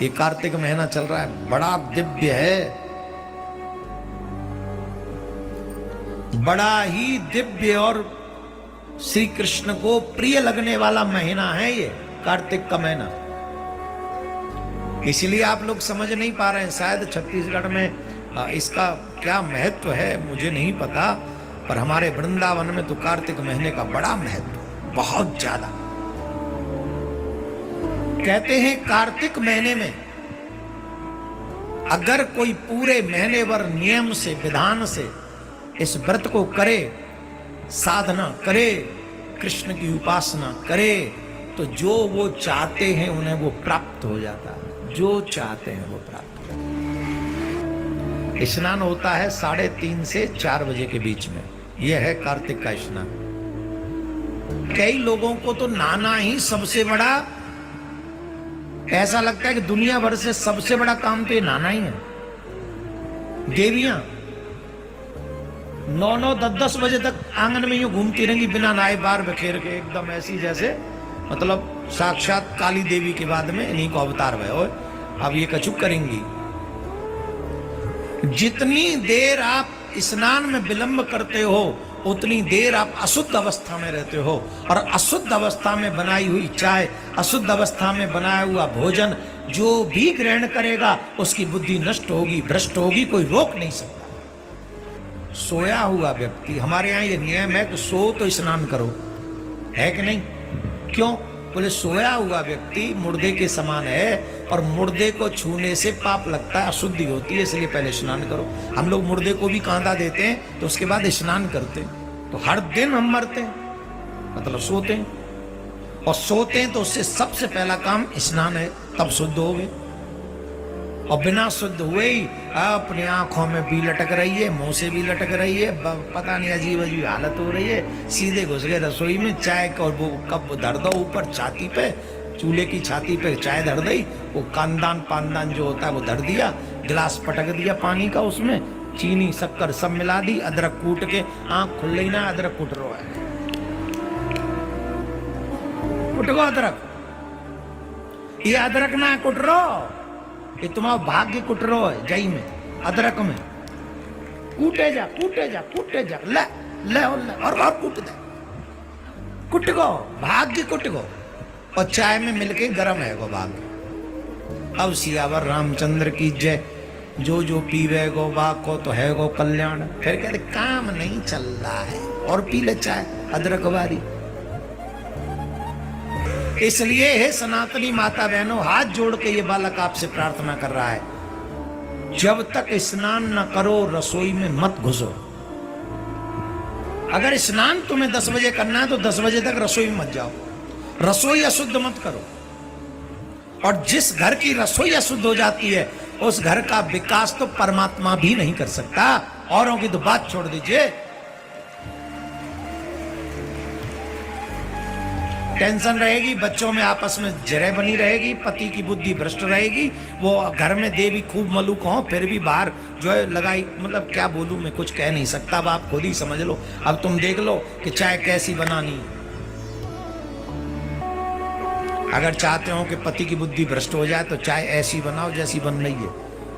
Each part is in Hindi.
ये कार्तिक महीना चल रहा है, बड़ा दिव्य है, बड़ा ही दिव्य और श्री कृष्ण को प्रिय लगने वाला महीना है ये कार्तिक का महीना। इसलिए आप लोग समझ नहीं पा रहे हैं, शायद छत्तीसगढ़ में इसका क्या महत्व है मुझे नहीं पता, पर हमारे वृंदावन में तो कार्तिक महीने का बड़ा महत्व, बहुत ज्यादा। कहते हैं कार्तिक महीने में अगर कोई पूरे महीने भर नियम से, विधान से इस व्रत को करे, साधना करे, कृष्ण की उपासना करे, तो जो वो चाहते हैं उन्हें वो प्राप्त हो जाता है, जो चाहते हैं वो प्राप्त हो जाता है। स्नान होता है 3:30 से 4 बजे के बीच में, यह है कार्तिक का स्नान। कई लोगों को तो नहाना ही सबसे बड़ा, ऐसा लगता है कि दुनिया भर से सबसे बड़ा काम तो ये नहाना ही है। देवियां 9-9, 10-10 बजे तक आंगन में यूं घूमती रहेंगी बिना नहाए, बार बखेर के, एकदम ऐसी जैसे मतलब साक्षात काली देवी के बाद में इन्हीं को अवतार भयो, अब ये कछु करेंगी। जितनी देर आप स्नान में विलंब करते हो उतनी देर आप अशुद्ध अवस्था में रहते हो, और अशुद्ध अवस्था में बनाई हुई चाय, अशुद्ध अवस्था में बनाया हुआ भोजन जो भी ग्रहण करेगा उसकी बुद्धि नष्ट होगी, भ्रष्ट होगी, कोई रोक नहीं सकता। सोया हुआ व्यक्ति, हमारे यहाँ ये नियम है कि सो तो स्नान करो, है कि नहीं? क्यों? बोले सोया हुआ व्यक्ति मुर्दे के समान है, और मुर्दे को छूने से पाप लगता है, अशुद्धि होती है, इसलिए पहले स्नान करो। हम लोग मुर्दे को भी कांदा देते हैं तो उसके बाद स्नान करते हैं, तो हर दिन हम मरते हैं, मतलब सोते हैं, और सोते हैं तो उससे सबसे पहला काम स्नान है, तब शुद्ध हो गए। और बिना शुद्ध हुए ही अपनी आंखों में भी लटक रही है, मुंह से भी लटक रही है, पता नहीं अजीब अजीब हालत हो रही है, सीधे घुस गए रसोई में, चाय का वो कप धर दो ऊपर छाती पे, चूल्हे की छाती पे चाय धर दी, वो कांदान पानदान जो होता है वो धर दिया, गिलास पटक दिया पानी का, उसमें चीनी शक्कर सब मिला दी, अदरक कूट के, आंख खुल ही ना, अदरक कूट रो है, कुट गो अदरक, ये अदरक ना कुट रो, ये तुम्हारा भाग्य कुट रो है, जई में अदरक में कूटे जा, कूटे जा, कूटे जा, ले ले और कूट दे, कुट गो भाग्य, कुट गो, और चाय में मिलके गरम है गो भाग्य। अब सियावर रामचंद्र की जय, जो जो पीवे गो बा को तो है गो कल्याण। फिर कहते काम नहीं चल रहा है और पी ले चाय अदरक वाली। इसलिए हे सनातनी माता बहनों, हाथ जोड़ के ये बालक आपसे प्रार्थना कर रहा है, जब तक स्नान न करो रसोई में मत घुसो। अगर स्नान तुम्हें 10 बजे करना है तो 10 बजे तक रसोई में मत जाओ, रसोई अशुद्ध मत करो। और जिस घर की रसोई अशुद्ध हो जाती है उस घर का विकास तो परमात्मा भी नहीं कर सकता, औरों की तो बात छोड़ दीजिए। टेंशन रहेगी, बच्चों में आपस में जरे बनी रहेगी, पति की बुद्धि भ्रष्ट रहेगी, वो घर में देवी खूब मलूक हो, फिर भी बाहर जो है लगाई, मतलब क्या बोलूं मैं, कुछ कह नहीं सकता, अब आप खुद ही समझ लो। अब तुम देख लो कि चाय कैसी बनानी। अगर चाहते हो कि पति की बुद्धि भ्रष्ट हो जाए तो चाय ऐसी बनाओ जैसी बन रही है,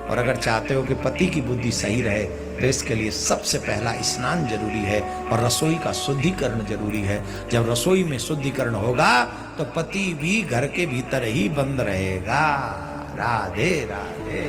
और अगर चाहते हो कि पति की बुद्धि सही रहे तो इसके लिए सबसे पहला स्नान जरूरी है, और रसोई का शुद्धिकरण जरूरी है। जब रसोई में शुद्धिकरण होगा तो पति भी घर के भीतर ही बंद रहेगा। राधे राधे।